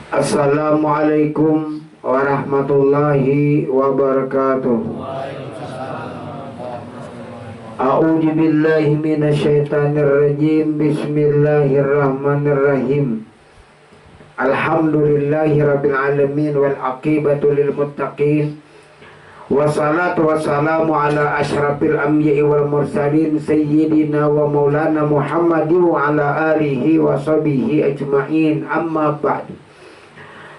Assalamualaikum warahmatullahi wabarakatuh. A'udzu billahi minasyaitonir rajim. Bismillahirrahmanirrahim. Alhamdulillahi rabbil alamin wal aqibatu lil muttaqin. Wassalatu wassalamu ala asyrafil anbiya'i wal mursalin sayyidina wa maulana Muhammadin wa ala alihi wa sahbihi ajma'in. Amma ba'du.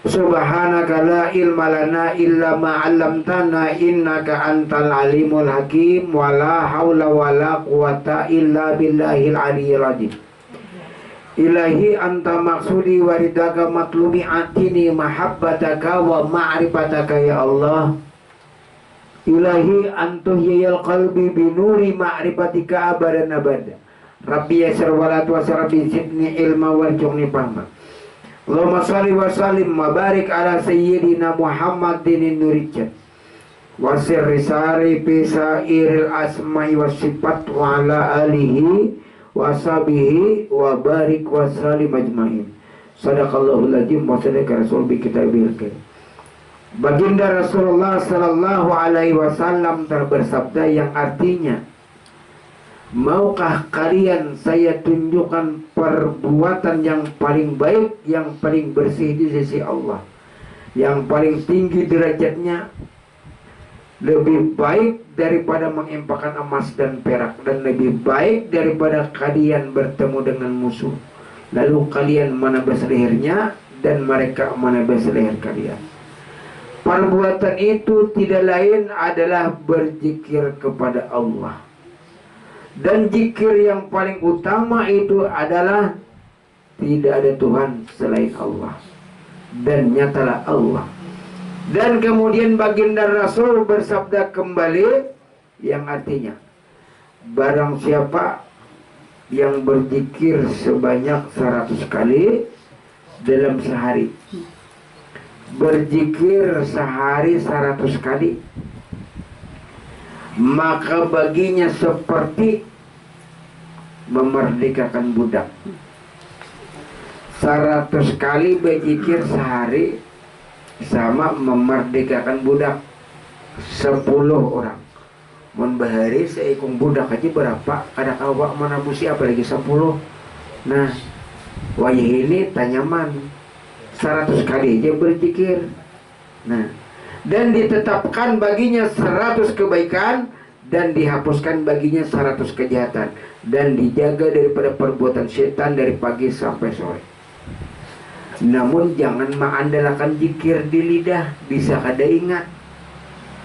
Subhanaka la ilma lana illa ma 'allamtana innaka antal alimul hakim wa la haula wa la quwata illa billahil aliyyil azim. Ilahi anta maksudi wa ridaka matlubi atini mahabbataka wa ma'rifataka ya Allah. Ilahi antuhyil qalbi binuri ma'rifatika abadan abada. Rabbi yasir walatu wasarabi zidni ilma warju'ni fahma. Allahumma salli wa sallim wa barik ala sayyidina Muhammadin nurijat wa sirri sari pisairil asma'i wa sifat wa ala alihi wa sahbihi wa barik wa sallim ajma'in. Sadaqallahul azim wa sadaqa rasul bi kitabil karim. Baginda Rasulullah sallallahu alaihi wasallam bersabda yang artinya, maukah kalian saya tunjukkan perbuatan yang paling baik, yang paling bersih di sisi Allah, yang paling tinggi derajatnya, lebih baik daripada mengimpakan emas dan perak, dan lebih baik daripada kalian bertemu dengan musuh, lalu kalian menebas lehernya dan mereka menebas leher kalian. Perbuatan itu tidak lain adalah berzikir kepada Allah. Dan zikir yang paling utama itu adalah tidak ada Tuhan selain Allah, dan nyatalah Allah. Dan kemudian baginda Rasul bersabda kembali yang artinya, barang siapa yang berzikir sebanyak 100 kali dalam sehari, berzikir sehari 100 kali, maka baginya seperti memerdekakan budak. 100 kali berzikir sehari sama memerdekakan budak 10 orang. Mun bahari seikung budak aja berapa? Kada kawa manabusi apalagi 10. Nah, wayah ini tanyaman 100 kali aja berzikir. Nah, dan ditetapkan baginya 100 kebaikan dan dihapuskan baginya 100 kejahatan, dan dijaga daripada perbuatan setan dari pagi sampai sore. Namun jangan mengandalkan zikir di lidah, bisa kada ingat.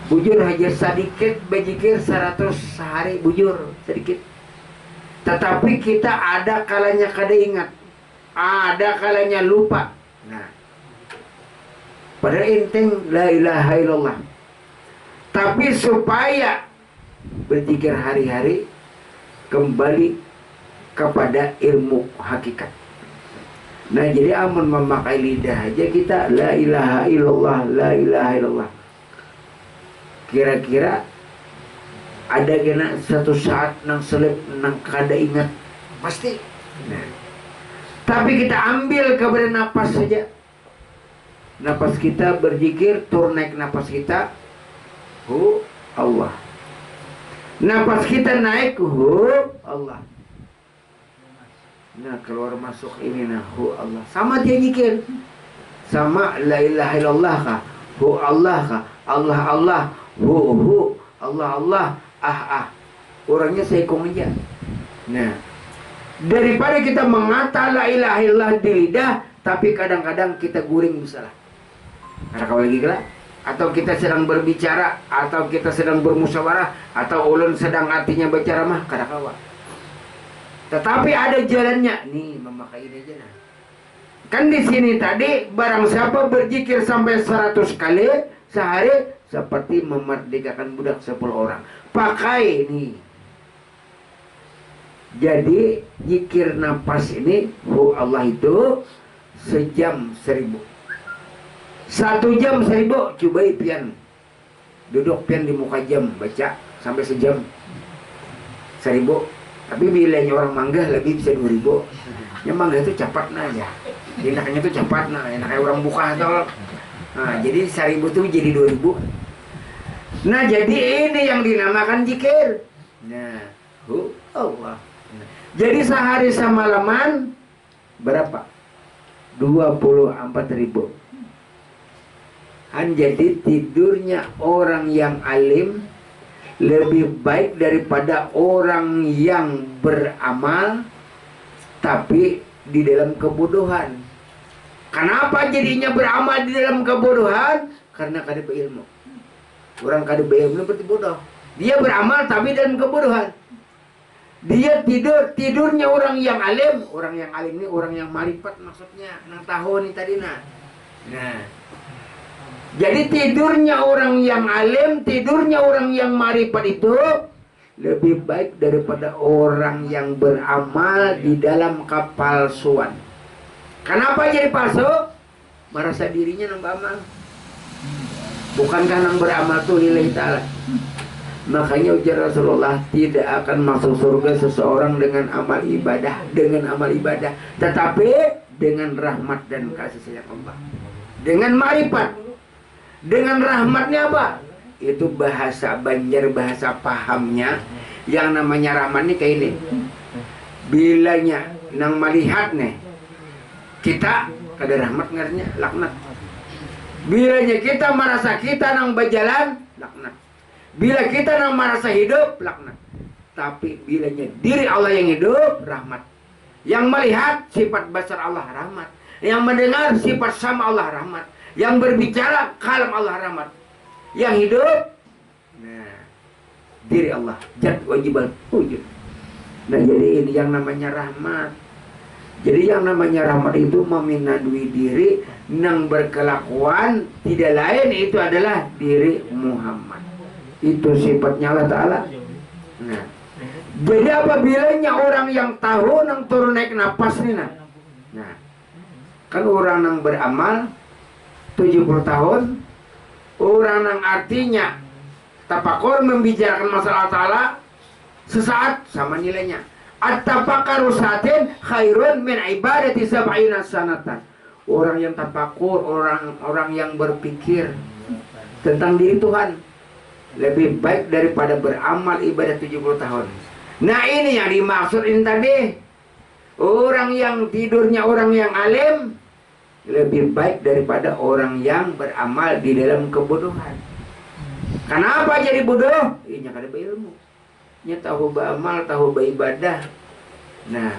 Bujur hajar sedikit berzikir 100 sehari, bujur sedikit. Tetapi kita ada kalanya kada ingat, ada kalanya lupa. Nah, padahal inting la ilaha illallah. Tapi supaya berzikir hari-hari kembali kepada ilmu hakikat. Nah, jadi amun memakai lidah aja kita la ilaha illallah, la ilaha illallah. Kira-kira ada kena satu saat nang selip nang kada ingat pasti. Nah, tapi kita ambil kepada napas saja. Napas kita berzikir, turun naik napas kita, hu Allah. Napas kita naik, hu Allah. Nah, keluar masuk ini, nah, hu Allah. Sama dia zikir. Sama la ilaha illallah kah? Hu Allah kah? Allah Allah, hu Allah Allah, ah. Orangnya seikung aja. Nah, daripada kita mengata la ilaha illallah di lidah, tapi kadang-kadang kita guring salah. Karena kau lagi gelap, atau kita sedang berbicara, atau kita sedang bermusyawarah, atau ulun sedang artinya berceramah, kada kawa. Tetapi ada jalannya. Nih, memakai ini aja nah. Kan di sini tadi barang siapa berzikir sampai 100 kali sehari seperti memerdekakan budak 10 orang. Pakai ini. Jadi zikir nafas ini, hu Allah itu sejam 1000. 1 jam 1000, coba pian. Duduk pian di muka jam baca sampai sejam 1000. Tapi bilanya orang mangga lebih bisa 2000. Yang mangga itu cepat aja. Enaknya itu cepat enaknya orang buka atau. Nah, jadi 1000 itu jadi 2000. Nah, jadi ini yang dinamakan zikir. Nah, Allah. Jadi sehari semalaman berapa? 24.000. Jadi tidurnya orang yang alim lebih baik daripada orang yang beramal tapi di dalam kebodohan. Kenapa jadinya beramal di dalam kebodohan? Karena kada berilmu. Orang kada berilmu berarti bodoh. Dia beramal tapi dalam kebodohan. Dia tidurnya orang yang alim. Orang yang alim ini orang yang marifat maksudnya. Nang tahu nih tadi nah. Jadi tidurnya orang yang alim, tidurnya orang yang marifat itu lebih baik daripada orang yang beramal di dalam kepalsuan. Kenapa jadi palsu? Merasa dirinya nang beramal. Bukankah nang beramal itu lillahi ta'ala? Makanya ujar Rasulullah, tidak akan masuk surga seseorang dengan amal ibadah, tetapi dengan rahmat dan kasih sayang Allah, dengan marifat. Dengan rahmatnya apa? Itu bahasa Banjar, bahasa pahamnya. Yang namanya rahmat nih kayak ini. Bilanya nang melihat nih kita kada rahmat ngarnya laknat. Bilanya kita merasa kita nang berjalan laknat. Bila kita nang merasa hidup laknat. Tapi bilanya diri Allah yang hidup rahmat. Yang melihat sifat basar Allah rahmat. Yang mendengar sifat sama Allah rahmat. Yang berbicara kalam Allah rahmat. Yang hidup diri Allah jad wajibal wujud. Nah, jadi ini yang namanya rahmat. Jadi yang namanya rahmat itu meminadui diri nang berkelakuan tidak lain itu adalah diri Muhammad. Itu sifatnya Allah Ta'ala. Nah, jadi apabila orang yang tahu nang turun naik napas nih nah kan orang nang beramal 70 tahun, orang yang artinya tapakur membicarakan masalah ta'ala sesaat sama nilainya. At-tafakkaru satin khairun min ibadati sab'ina sanatan. Orang yang tapakur, orang yang berpikir tentang diri Tuhan lebih baik daripada beramal ibadah 70 tahun. Nah, ini yang dimaksud ini tadi. Orang yang tidurnya orang yang alim lebih baik daripada orang yang beramal di dalam kebodohan. Kenapa jadi bodoh? Ini kada berilmu. Nya tahu beramal, tahu beribadah. Nah,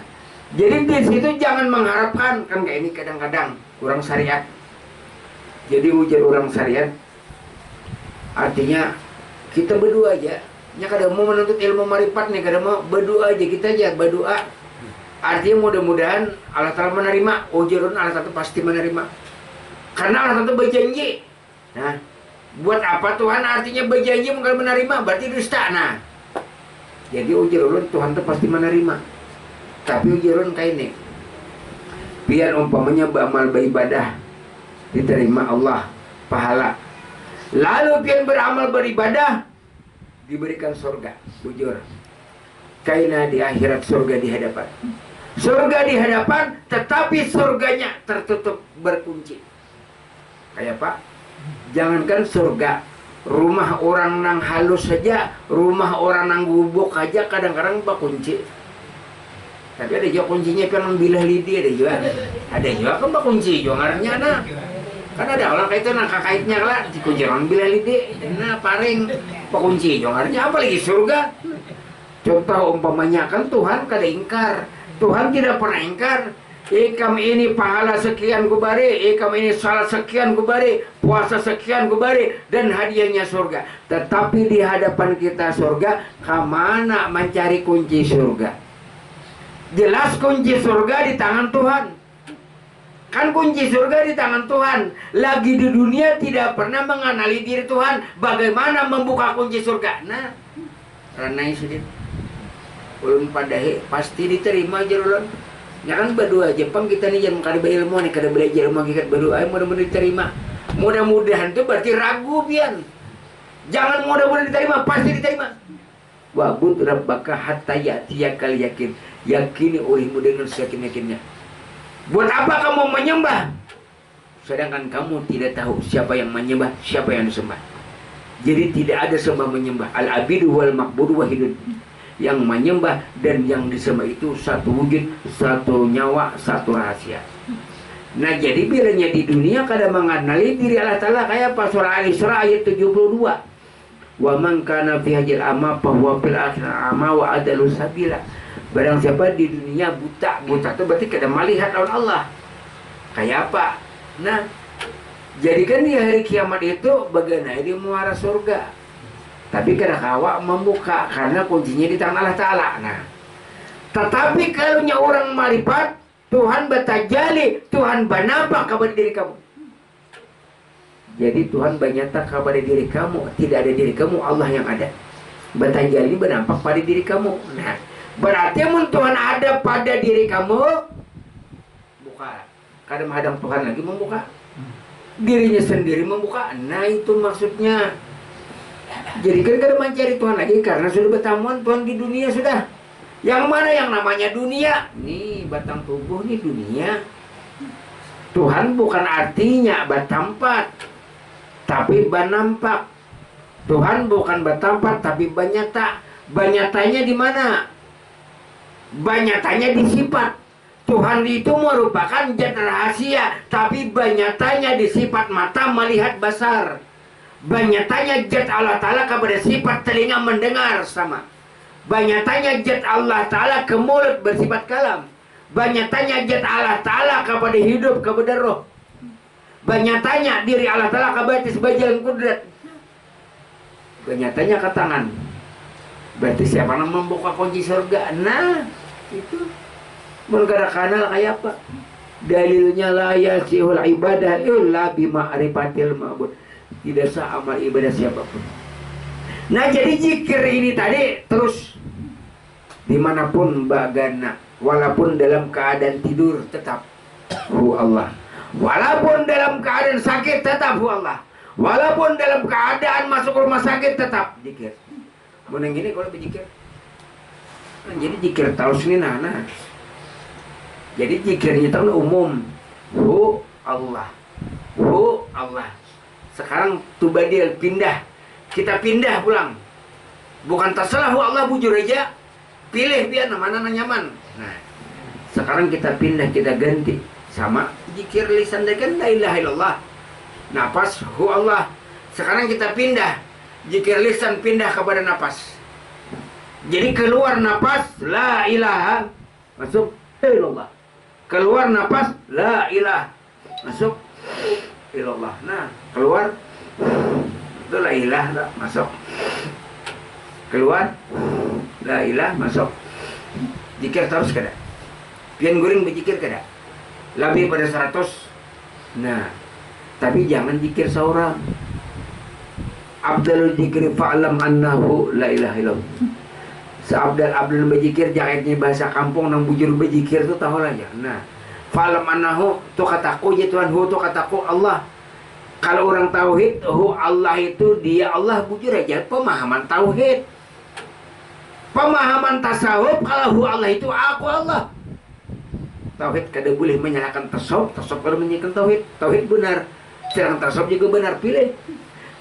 jadi di situ jangan mengharapkan kan kayak ini kadang-kadang kurang syariat. Jadi ujar orang syariat artinya kita berdoa aja. Nya kada mau menuntut ilmu marifat nih, kada mau berdoa aja, kita aja berdoa. Artinya mudah-mudahan Allah Ta'ala menerima. Ujarun Allah Ta'ala pasti menerima. Karena Allah Ta'ala berjanji. Nah, buat apa Tuhan artinya berjanji mungkin menerima? Berarti dusta. Nah, jadi ujarun Tuhan itu pasti menerima. Tapi ujarun kayak ini. Biar umpamanya beramal beribadah diterima Allah pahala. Lalu biar beramal beribadah diberikan surga. Ujur. Kaina di akhirat surga di hadapan. Surga di hadapan, tetapi surganya tertutup berkunci. Kayak apa? Jangankan surga, rumah orang nang halus saja, rumah orang nang gubuk aja kadang-kadang berkunci. Tapi ada juga kuncinya kan bilah lidi ada juga. Ada juga kan berkunci juga ngaranya nah. Kan ada orang kayak itu nang kakaitnya lah dikunci orang bilah lidi. Nah paring berkunci juga ngaranya apalagi surga. Contoh umpamanya kan Tuhan kada ingkar. Tuhan tidak pernah ingkar. Kami ini pahala sekian kubari, kami ini salat sekian kubari, puasa sekian kubari, dan hadiahnya surga. Tetapi di hadapan kita surga, kemana mencari kunci surga? Jelas kunci surga di tangan Tuhan. Kan kunci surga di tangan Tuhan. Lagi di dunia tidak pernah mengenali diri Tuhan. Bagaimana membuka kunci surga? Nah, ranai sedikit. Ulun padahi pasti diterima aja ulun. Ya kan berdoa Jepang kita nih jangan kada berilmu nih, kada belajar ilmu kita berdoa mudah-mudahan diterima. Mudah-mudahan itu berarti ragu pian. Jangan mudah-mudahan diterima, pasti diterima. wa'bud rabbaka hatta ya'tiyakal yakin. Yakini olehmu dengan seyakin-yakinnya. Buat apa kamu menyembah sedangkan kamu tidak tahu siapa yang menyembah, siapa yang disembah? Jadi tidak ada sembah menyembah. Al-abidu wal ma'budu wahidun. Yang menyembah dan yang disembah itu satu wujud, satu nyawa, satu rahasia. Nah jadi bilanya di dunia kada mengenali diri Allah Ta'ala kayak apa? Surah Al-Isra ayat 72. Wa man kana fi hajil ama fa huwa fil akhirati ama wa adalu sabila. Barang siapa di dunia buta, buta itu berarti kada melihat lawan Allah. Kayak apa? Nah, jadikan di hari kiamat itu bagaimana dia muara surga. Tapi kada kawa membuka karena kuncinya di tangan Allah Ta'ala. Nah, tetapi kalau orang marifat, Tuhan bertajali, Tuhan bernampak kepada diri kamu. Jadi Tuhan bernyata kepada diri kamu, tidak ada diri kamu, Allah yang ada. Bertajali bernampak pada diri kamu. Nah, berarti Tuhan ada pada diri kamu, buka. Kadang menghadang Tuhan lagi membuka. Dirinya sendiri membuka. Nah itu maksudnya. Jadi kan kadang mencari Tuhan lagi karena sudah bertamuan Tuhan di dunia sudah. Yang mana yang namanya dunia? Nih batang tubuh nih dunia. Tuhan bukan artinya bertempat, tapi bernampak. Tuhan bukan bertempat tapi banyata. Banyatanya di mana? Banyatanya di sifat. Tuhan itu merupakan zat rahasia, tapi banyatanya di sifat mata melihat basar. Banyatanya zat Allah Ta'ala kepada sifat telinga mendengar sama. Banyatanya zat Allah Ta'ala ke mulut bersifat kalam. Banyatanya zat Allah Ta'ala kepada hidup, kepada roh. Banyatanya diri Allah Ta'ala kepada sebagian kudrat. Banyatanya ke tangan. Berarti siapa yang membuka kunci surga? Nah, itu. Menggara kanal kayak apa? Dalilnya la yasihul ibadah illa bima'rifatil ma'bud. Tidak sah amal ibadah siapapun. Nah jadi zikir ini tadi terus dimanapun bagana, walaupun dalam keadaan tidur tetap hu Allah, walaupun dalam keadaan sakit tetap hu Allah, walaupun dalam keadaan masuk rumah sakit tetap zikir. Meneng gini kalau berzikir. Nah, jadi zikir terus ini nah. Jadi zikirnya itu umum. Hu Allah. Hu Allah. Sekarang tubadil pindah. Kita pindah pulang. Bukan terserah hu Allah bujur aja. Pilih biar mana nyaman. Nah, sekarang kita pindah, kita ganti sama zikir lisan dengan la ilaha illallah. Nafas hu Allah. Sekarang kita pindah. Zikir lisan pindah kepada nafas. Jadi keluar nafas la ilaha, masuk illallah. Keluar nafas la ilah, masuk ilallah. Nah keluar itu la ilah, masuk. Keluar la ilah, masuk. Zikir terus kada. Pian guring berzikir kada. Lebih pada 100. Nah tapi jangan zikir seorang. Abdul zikri fa'lam annahu la ilaha illallah. Seabdal berzikir jangan bahasa kampung nang bujur berzikir tu tahu aja. Nah, falam anahu tu kataku ya Tuhan hu tu kataku Allah. Kalau orang tauhid hu Allah itu dia Allah bujur aja pemahaman tauhid. Pemahaman tasawuf kalau hu Allah itu aku Allah. Tauhid kada boleh menyalahkan tasawuf, tasawuf kada menyalahkan tauhid. Tauhid benar, sedangkan tasawuf juga benar pilih.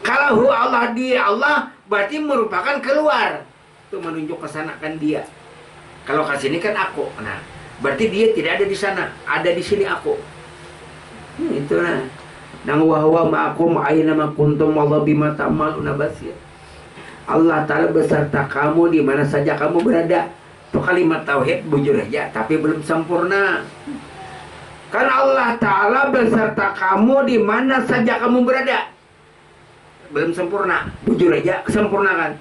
Kalau hu Allah dia Allah berarti merupakan keluar. Itu menunjuk ke sana kan dia. Kalau ke sini kan aku. Nah, berarti dia tidak ada di sana, ada di sini aku. Itu nah. Nang wahwa ma'akum aina ma kuntum wallahu bima ta'maluna basir. Allah Ta'ala beserta kamu di mana saja kamu berada. Itu kalimat tauhid bujur aja tapi belum sempurna. Kan Allah Ta'ala beserta kamu di mana saja kamu berada. Belum sempurna, bujur aja, sempurnakan.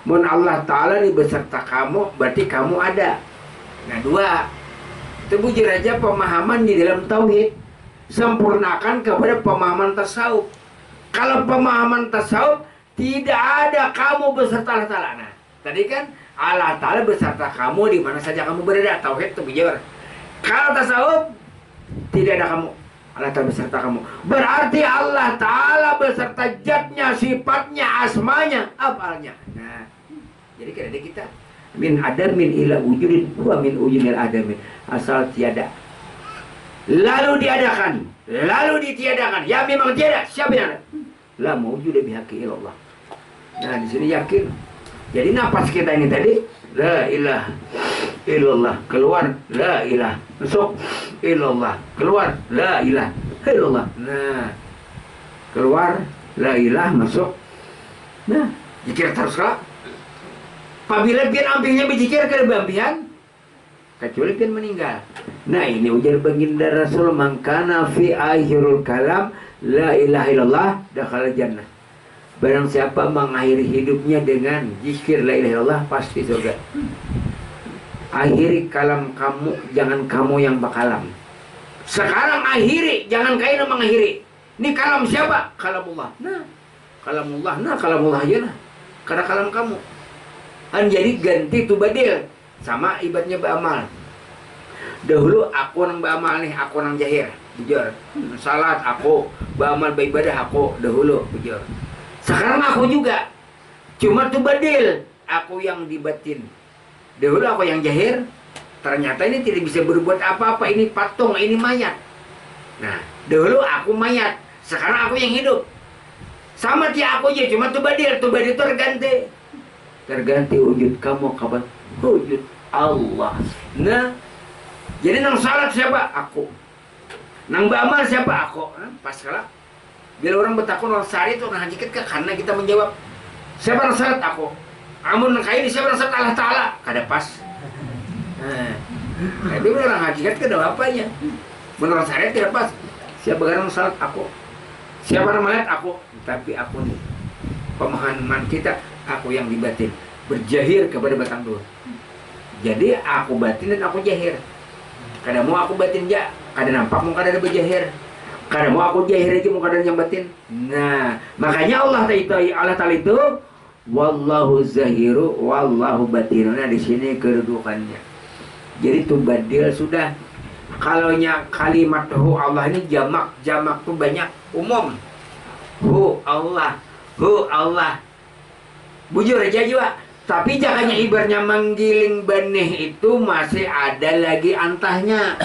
Mun Allah Ta'ala di beserta kamu, berarti kamu ada. Nah dua, itu bujur aja pemahaman di dalam tauhid. Sempurnakan kepada pemahaman tasawuf. Kalau pemahaman tasawuf, tidak ada kamu beserta Allah Ta'ala. Nah, tadi kan Allah Ta'ala beserta kamu di mana saja kamu berada. Tauhid itu bujur. Kalau tasawuf, tidak ada kamu. Allah Ta'ala beserta kamu. Berarti Allah Ta'ala beserta zatnya, sifatnya, asmanya, apalnya. Nah, Jadi kada kita min adamin ila wujudin wa min wujudil adamin, asal tiada lalu diadakan lalu ditiadakan, ya memang tiada, siapa yang ada? La mawjuda bihaqi ilallah. Nah di sini yakin. Jadi napas kita ini tadi la ilaha illallah, keluar la ilaha, masuk illallah, keluar la ilaha illallah. Nah keluar la ilaha, masuk. Nah jikir terus kak. Apabila pian ambilnya berjikir ke bambian, kecuali pian meninggal. Nah ini ujar baginda Rasul, mangkana fi akhirul kalam la ilaha illallah dakhala jannah. Barang siapa mengakhiri hidupnya dengan zikir la ilaha illallah, pasti surga. Akhiri kalam kamu, jangan kamu yang bakalam. Sekarang akhiri, jangan kau mengakhiri. Ini kalam siapa? Kalamullah. Nah, kalamullah. Nah, kalamullah aja nah. Karena kalam kamu. Jadi ganti tu badil. Sama ibaratnya beramal. Dahulu aku nang beramal nih, aku nang jahir. Bujur. Salat aku, beramal beribadah aku dahulu. Bujur. Sekarang aku juga. Cuma tu badil. Aku yang dibatin. Dahulu aku yang jahir. Ternyata ini tidak bisa berbuat apa-apa. Ini patung, ini mayat. Nah, dahulu aku mayat. Sekarang aku yang hidup. Sama dia aku aja, cuma tu badil terganti. Terganti wujud kamu kapan? Wujud Allah. Nah, jadi nang salat siapa? Aku. Nang beramal siapa? Aku. Nah, pas kalah. Bila orang bertakun orang sari itu orang hakikat ke karena kita menjawab siapa nang salat? Aku. Amun nang kaya siapa nang salat? Allah Ta'ala. Kada pas. Nah, tapi orang hakikat ke ada apanya? Menurut saya tidak pas. Siapa nang salat? Aku. Siapa nang melihat? Aku. Tapi aku nih pemahaman kita, aku yang dibatin berjahir kepada batang dua. Jadi aku batin dan aku jahir. Kadang mau aku batin ja, kadang nampak mau kadang ada berjahir. Kadang mau aku jahir aja mau kadang yang batin. Nah, makanya Allah Ta'ala itu wallahu zahiru wallahu batinu. Nah, di sini kedudukannya. Jadi tuh badil sudah. Kalau kalimat hu Allah ini jamak tuh banyak, umum. Hu Allah. Bujur aja juga. Tapi jangannya ibaratnya menggiling benih itu masih ada lagi antahnya.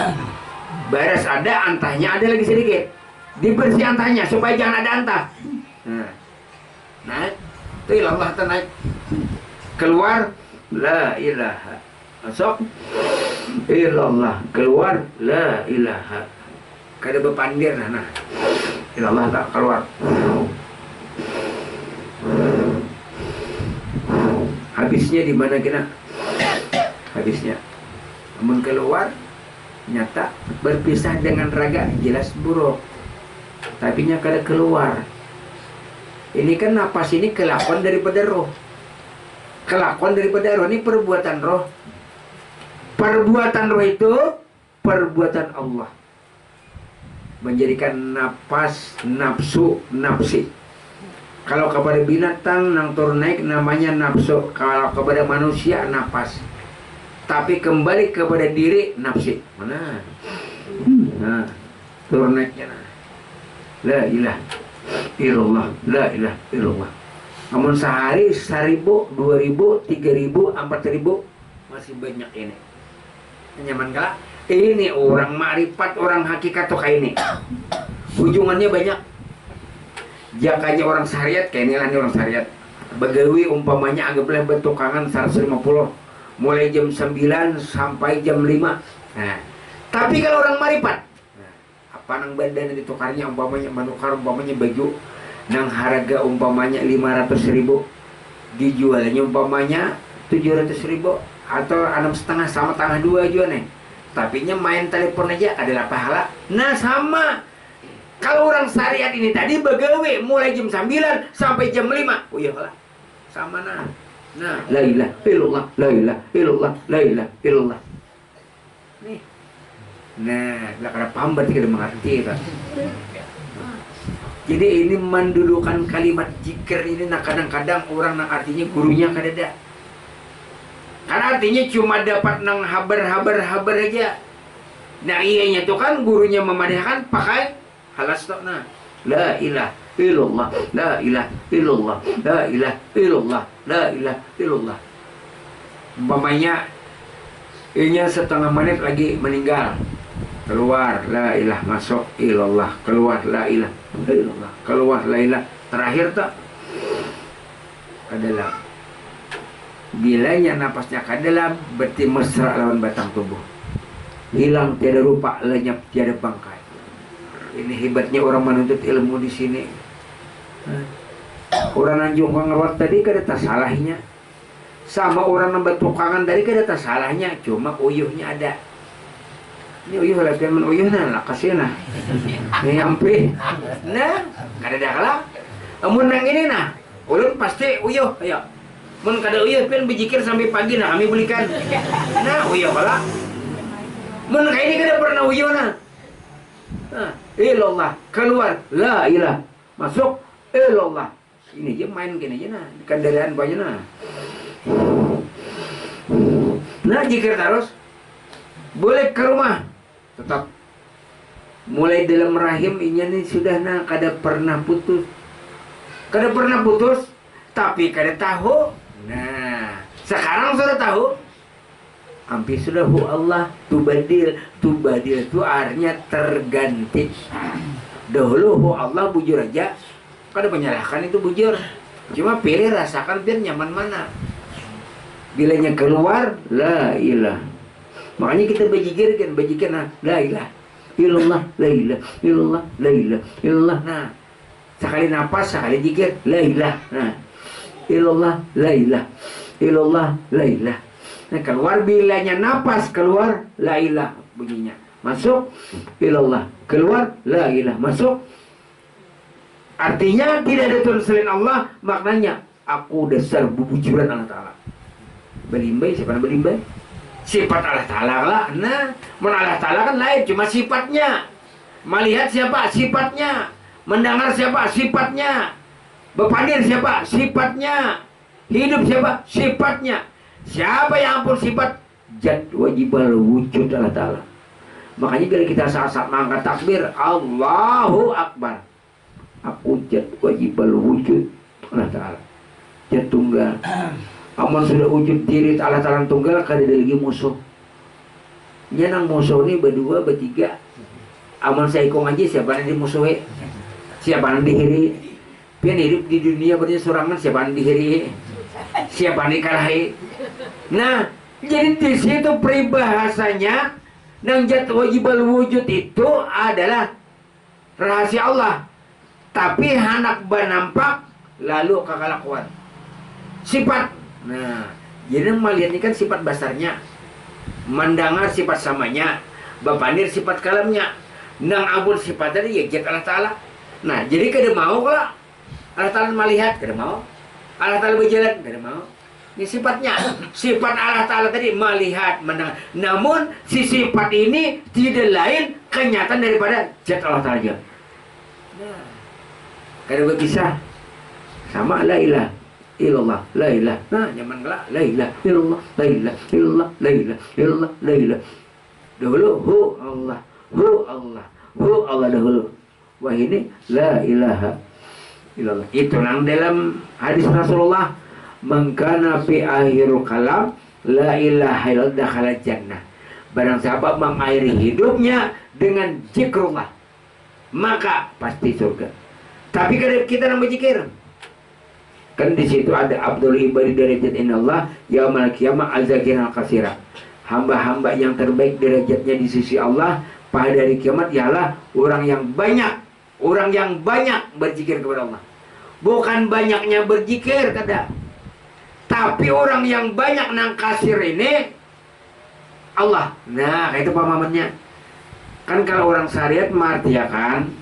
Beres ada antahnya, ada lagi sedikit. Dibersih antahnya supaya jangan ada antah. Nah, itu ilallah naik. Keluar la ilaha. Masuk ilallah. Keluar la ilaha. Kada bepandir nah. Ilallah tak keluar. Habisnya di mana kena? Habisnya. Namun keluar nyata berpisah dengan raga jelas buruk. Tapi nya kada keluar. Ini kan napas ini kelakuan daripada roh. Kelakuan daripada roh ini perbuatan roh. Perbuatan roh itu perbuatan Allah. Menjadikan napas, nafsu, nafsi. Kalau kepada binatang nang turun naik namanya nafsu. Kalau kepada manusia napas. Tapi kembali kepada diri nafsi. Mana? Nah, turun naiknya. Nah. La ilaha illallah, la ilaha illallah. Namun sehari 1000, 2000, 3000, 4000 masih banyak ini. Nyaman kah? Ini orang makrifat, orang hakikat tuh kayak ini. Ujungannya banyak. Jakanya orang syariat, kayak inilah nih orang syariat. Begawi umpamanya anggaplah bertukangan 150. Mulai jam 9 sampai jam 5. Nah, tapi kalau orang makrifat, nah, apa nang badan ditukarnya umpamanya manukar umpamanya baju nang harga umpamanya 500.000, dijualnya umpamanya 700.000 atau 6,5 sama tengah 2 juga nih. Tapi nya main telepon aja adalah pahala. Nah sama. Kalau orang syariat ini tadi begawe mulai jam 9 sampai jam 5. Oh iya lah. Sama nah. Nah, la ilaha illallah, la ilaha illallah, la ilaha illallah. Nih. Nah, bila kada paham berarti kada mengerti kan. Jadi ini mendudukan kalimat zikir ini nah kadang-kadang orang nang artinya gurunya kada ada. Karena artinya cuma dapat nang habar aja. Nah iyanya tuh kan gurunya memadahkan pakai halas tok nah. La ilaha illallah, la ilaha illallah, la ilaha illallah, la ilaha illallah. Umpamanya inya setengah menit lagi meninggal, keluar la ilah, masuk ilallah, keluar la ilah illallah, keluar la ilah, terakhir tak ke dalam. Bilanya napasnya ke dalam, berarti mesra lawan batang tubuh, hilang tiada rupa, lenyap tiada bangkai. Ini hebatnya orang menuntut ilmu di sini. Orang nanjung ngerawat tadi kada tak salahnya, sama orang nambah tukangan tadi kada tak salahnya, cuma uyuhnya ada. Ini uyuh latihan men uyuh lah kasih nah. Ini ampe. Nah, kada ada kalah. Amun nang ini nah, ulun pasti uyuh, ayo. Mun kada uyuh pian bejikir sampai pagi nah kami belikan. Nah, uyuh kalah. Mun kayak ini kada pernah uyuh nah. Nah, ilallah, keluar la ilah, masuk ilallah. Ini aja main gini aja nah, di kendaraan banyak nah. Nah, jikir terus boleh ke rumah, tetap mulai dalam rahim inya nih sudah nah kada pernah putus, tapi kada tahu. Nah, sekarang sudah tahu. Hampir sudah hu Allah tubadil itu artinya terganti. Dahulu hu Allah bujur aja, kada menyalahkan itu bujur, cuma pilih rasakan biar nyaman mana. Bilanya keluar la ilah, makanya kita bajikir nah la ilah illallah, la ilah illallah, la ilah illallah. Nah, sekali napas sekali jikir la ilah, nah illallah la ilah illallah la ilah. Nah, keluar bilanya napas keluar la ilah bunyinya, masuk ilallah, keluar la ilah, masuk. Artinya tidak ada Tuhan selain Allah, maknanya aku dasar bubujuran Allah Ta'ala. Belimbai, siapa yang belimbai? Sifat Allah Ta'ala lah. Nah, Allah Ta'ala kan lain, cuma sifatnya. Melihat siapa? Sifatnya. Mendengar siapa? Sifatnya. Berpandir siapa? Sifatnya. Hidup siapa? Sifatnya. Siapa yang ampun sifat? Jad wajibal wujud Allah Ta'ala. Makanya bila kita saat-saat mengangkat takbir Allahu Akbar, aku jad wajibal wujud Allah Ta'ala, jad tunggal. Amun sudah wujud diri Allah Ta'ala tunggal, kada ada lagi musuh. Nyanang musuh ini berdua, bertiga. Amun saya ikut ngaji, siapa yang dimusuhi? Siapa yang dihiri? Pian hidup di dunia berarti sorangan, siapa yang dihiri? Siapa yang dikalahi? Nah, jadi di situ peribahasanya nang jat wajibal wujud itu adalah rahasia Allah. Tapi hanak banampak lalu kekalakuan. Sifat. Nah, jadi melihat ini kan sifat basarnya. Mendengar sifat samanya, bapanir sifat kalamnya. Nang ampun sifat tadi ya jat Allah Ta'ala. Nah, jadi kada mau kalau Allah Ta'ala melihat, kada mau. Allah Ta'ala berjalan, kada mau. Ini sifatnya. Sifat Allah Ta'ala tadi melihat, mendengar. Namun si sifat ini tidak lain kenyataan daripada zat Allah Ta'ala. Nah, kada berpisah. Sama la ilah illallah, la ilah. Nah, nyaman la ilah illallah, la ilah illallah, la ilah illallah, la ilah. Dahulu hu Allah, hu Allah, hu Allah dahulu. Wah ini la ilaha illallah. Itu yang dalam hadis Rasulullah, mengkana fi akhirul kalam la ilaha illallah dakhala jannah. Barang siapa mengakhiri hidupnya dengan zikrullah, maka pasti surga. Tapi kalau kita nak berzikir, kan di situ ada Abdul ibadi derajat inallah yaumil qiyamah azzakiran katsira. Hamba-hamba yang terbaik derajatnya di sisi Allah pada hari kiamat ialah orang yang banyak berzikir kepada Allah. Bukan banyaknya berzikir kada, tapi orang yang banyak nang kasir ini Allah. Nah, itu pemahamannya. Kan kalau orang syariat mengartikan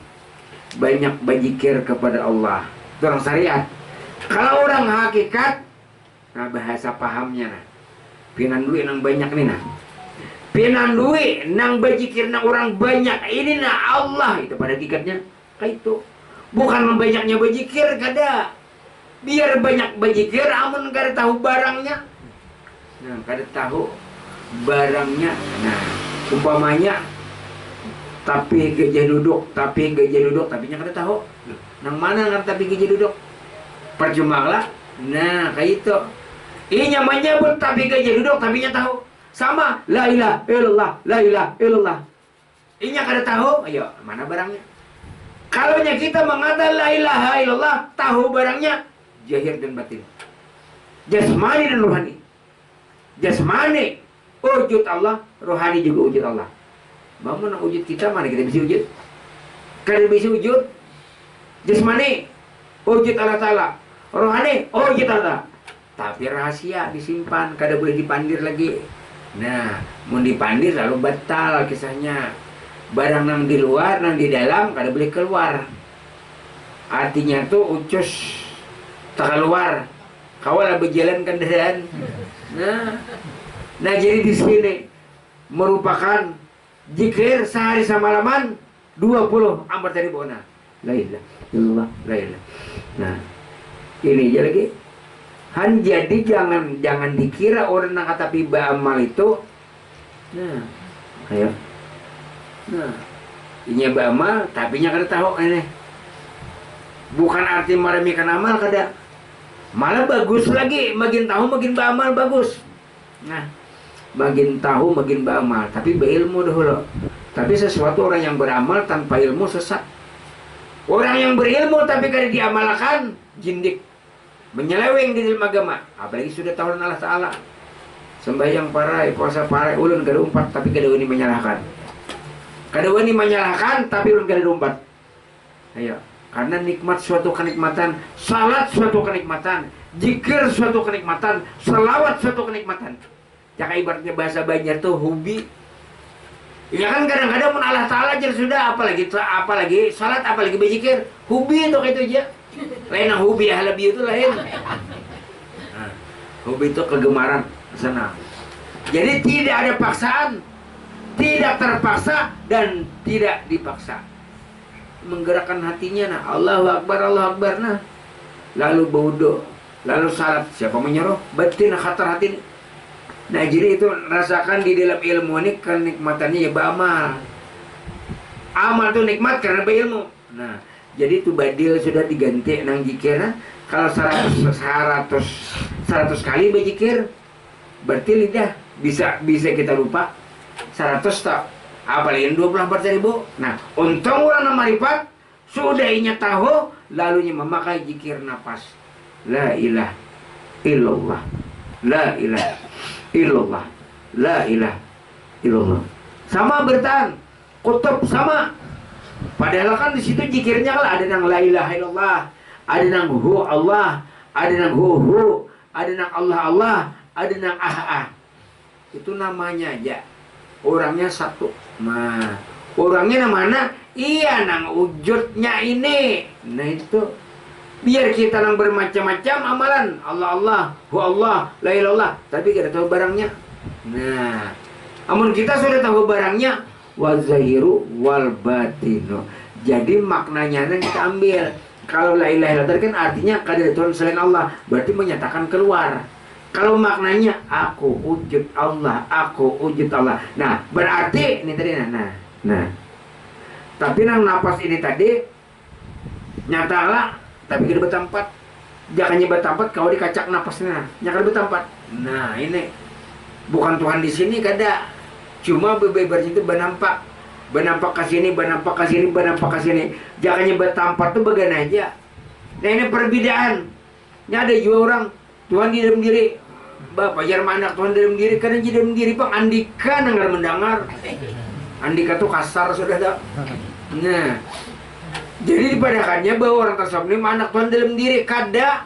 banyak berzikir kepada Allah, itu orang syariat. Kalau orang hakikat, nah bahasa pahamnya nah, pinan duit nang banyak nih nah, pinan duit nang berzikir nang orang banyak ini nah Allah, itu pada hakikatnya kayak itu. Bukan banyaknya berzikir kada, biar banyak berzikir amun kada tahu barangnya. Nah, kada tahu barangnya. Nah, umpamanya tapi gajah duduk, tapinya kada tahu. Nang mana nang tapi gajah duduk? Percuma lah. Nah, kayak itu. Inya menyebut tapi gak duduk, tapi nya tahu. Sama, la ilaha illallah, la ilaha illallah. Inya kada tahu, ayo mana barangnya? Kalau kita mengatakan la ilaha illallah, tahu barangnya zahir dan batin. Jasmani dan rohani. Jasmani wujud Allah, rohani juga wujud Allah. Mana wujud kita, mana kita bisa wujud? Kada bisa wujud. Jasmani wujud Allah Ta'ala, rohani wujud Allah. Tapi rahasia disimpan, kada boleh dipandir lagi. Nah, mau dipandir lalu batal kisahnya. Barang nang di luar, nang di dalam, kada boleh keluar. Artinya tuh ucus tak keluar. Kawal berjalan kendaraan. Nah jadi di sini merupakan zikir sehari semalaman 20 ambar dari bona. La ilaha illallah, la ilaha. Nah, ini aja lagi. Han jadi jangan dikira orang yang kata piba amal itu. Nah, ayo. Nah, ini beramal tapi nya kada tahu ini. Bukan arti meremehkan amal kada. Malah bagus lagi, makin tahu makin beramal bagus. Nah, makin tahu makin beramal, tapi berilmu dahulu. Tapi sesuatu orang yang beramal tanpa ilmu sesat. Orang yang berilmu tapi kada diamalkan jindik. Menyeleweng di dalam agama, apalagi sudah tahu Allah Ta'ala. Sembahyang parai, puasa parai, ulun kada umpat tapi kada wani menyalahkan. Kada wani menyalahkan tapi ulun kada umpat. Ayo, karena nikmat suatu kenikmatan, salat suatu kenikmatan, zikir suatu kenikmatan, selawat suatu kenikmatan. Jaka ibaratnya bahasa Banjar tuh hobi. Ya kan kadang-kadang mun Allah Ta'ala aja sudah apalagi salat apalagi berzikir, hobi itu kayak itu aja. Lain yang hobi halabi itu lain. Nah, hobi itu kegemaran, senang. Jadi tidak ada paksaan, tidak terpaksa dan tidak dipaksa. Menggerakkan hatinya, nah Allahu Akbar, nah. Lalu baudo, lalu salat. Siapa menyuruh? Batin khatar hati. Nah jadi itu rasakan di dalam ilmu ini kenikmatannya ya beramal. Amal itu nikmat karena berilmu. Nah, jadi itu badil sudah diganti nang zikirna. Kalau 100 kali berzikir berarti lidah bisa kita lupa 100 tak. Apalagi 24.000. Nah, untung orang yang marifat sudah inya tahu lalunya memakai zikir nafas. La ilaha illallah. La ilaha illallah. La ilaha illallah. Sama bertahan. Kutub sama. Padahal kan di situ zikirnya kan ada nang la ilaha illallah, ada nang hu Allah, ada nang hu, ada nang Allah, ada nang ah. Itu namanya aja. Orangnya satu. Nah, orangnya mana? Iya nang wujudnya ini. Nah itu. Biar kita nang bermacam-macam amalan. Allah, hu Allah, la ilallah, tapi kita tahu barangnya. Nah, amun kita sudah tahu barangnya, wa zahiru wal batinu. Jadi maknanya yang kita ambil. Kalau la ilaha illallah kan artinya kada Tuhan selain Allah, berarti menyatakan keluar. Kalau maknanya aku wujud Allah, aku wujud Allah. Nah, berarti ini tadi nah. Tapi nang napas ini tadi nyatalah tapi kada bertempat. Jangan bertempat kau dikacak napasnya. Jangan bertempat. Nah, ini bukan Tuhan di sini kada. Cuma beber itu benampak ke sini, benampak ke sini, benampak ke sini. Jangan bertempat tuh bagian aja. Nah, ini perbedaan. Ini ada juga orang Tuhan di dalam diri. Bapak jarang anak Tuhan di dalam diri, karena di dalam diri Bang Andika dengar mendengar. Andika tuh kasar sudah dah. Nah, jadi dipadakannya bahwa orang tasawuf ini anak Tuhan dalam diri kada.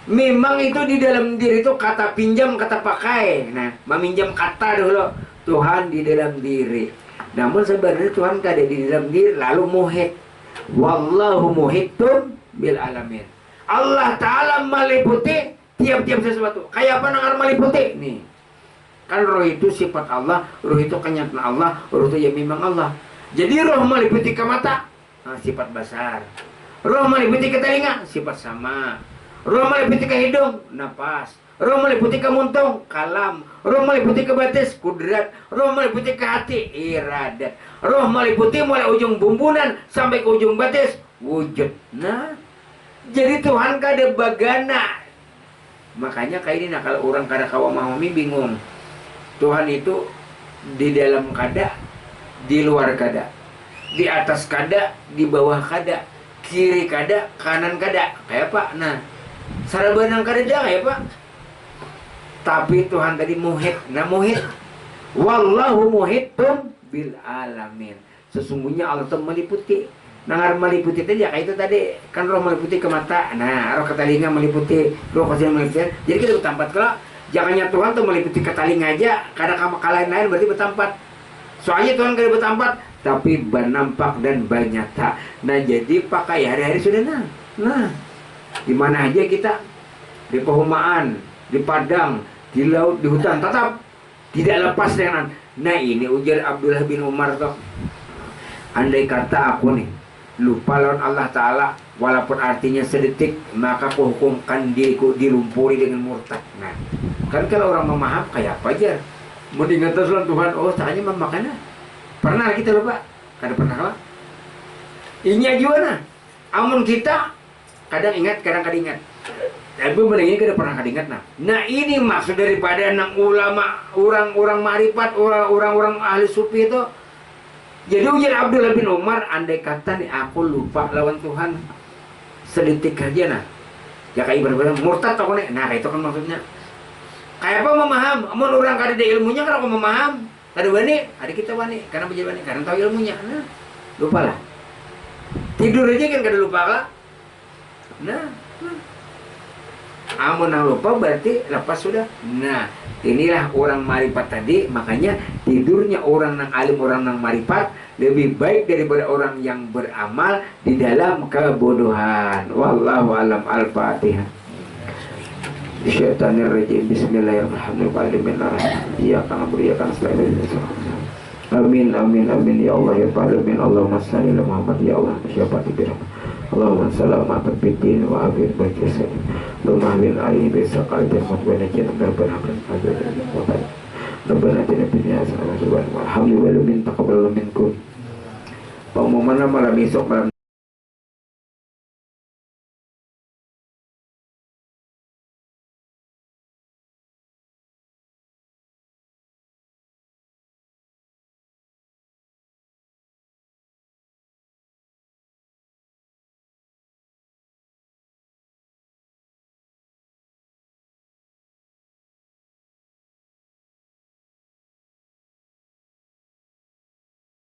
Memang itu di dalam diri itu kata pinjam, kata pakai. Nah, meminjam kata dulu Tuhan di dalam diri. Namun sebenarnya Tuhan kada di dalam diri, lalu muhit. Wallahu muhitun bil alamin. Allah Ta'ala meliputi tiap-tiap sesuatu. Kayak apa nangar meliputi? Nih. Kan roh itu sifat Allah, roh itu kenyataan Allah, roh itu ya memang Allah. Jadi roh meliputi ke mata, sifat basar. Roh meliputi ke telinga, sifat sama. Roh meliputi ke hidung, napas. Roh meliputi ke muntung, kalam. Roh meliputi ke batis, kudrat. Roh meliputi ke hati, iradat. Roh meliputi mulai ujung bumbunan sampai ke ujung batis, wujud. Nah, jadi Tuhan kada bagana Makanya kayak ini, nah kalau orang kada kawa memahami bingung. Tuhan itu di dalam kada, di luar kada, di atas kada, di bawah kada, kiri kada, kanan kada, kayak apa? Nah, sarabanang kada dah kayak apa? Tapi Tuhan tadi muhit, nah muhit, wallahu muhitun bil alamin. Sesungguhnya Allah itu meliputi. Nangar meliputi tadi ya kayak itu tadi kan roh meliputi ke mata, nah roh ke telinga meliputi, roh ke sini meliputi. Jadi kita bertempat kalau jangannya Tuhan tuh meliputi ke telinga aja, karena kamu kalahin-lain berarti bertempat. Soalnya Tuhan kada bertempat, tapi bernampak dan bernyata. Nah jadi pakai hari-hari sudah nah di mana aja kita, di perumahan, di padang, di laut, di hutan, tetap tidak lepas dengan. Nah ini ujar Abdullah bin Umar tuh, andai kata aku nih lupa lawan Allah Ta'ala walaupun artinya sedetik, maka aku hukumkan diriku dilumpuri dengan murtad. Nah kan kalau orang memaham kayak apa aja mengingat Tuhan, oh caranya memakannya pernah kita lupa, kada pernah lah ini juga nah amun kita kadang ingat, kadang kada ingat, tapi mending kada pernah kada ingat. Nah ini maksud daripada nang ulama, orang-orang marifat, orang-orang ahli sufi itu. Jadi ujar Abdullah bin Umar, andai kata nih aku lupa lawan Tuhan sedetik aja nah, ya kayak ibarat murtad aku nih. Nah itu kan maksudnya kayak apa memaham, amun orang kada ada ilmunya kan aku memaham, kada wani, ada kita wani, karena menjadi wani, karena tahu ilmunya. Nah lupa lah, tidur aja kan kada lupa lah. Nah amun nang lupa berarti lepas sudah. Nah inilah orang marifat tadi. Makanya tidurnya orang nang alim, orang nang marifat lebih baik daripada orang yang beramal di dalam kebodohan. Wallahu alam. Al-Fatihah. Syaitanir rajim. Bismillahirrahmanirrahim. Iyyaka na'budu wa iyyaka nasta'in. Amin amin amin ya Allah ya Alamin. Allahumma shalli ala Muhammad ya Allah syafati birahmat. Allahumma salamat bidin wa abid berjasad. Allahumma min ayi besakal jasad wa najina rabbana rabbana atina fid dunya hasanah wa fil akhirati hasanah. Alhamdulillah min taqabbal minkum. Pengumuman malam esok malam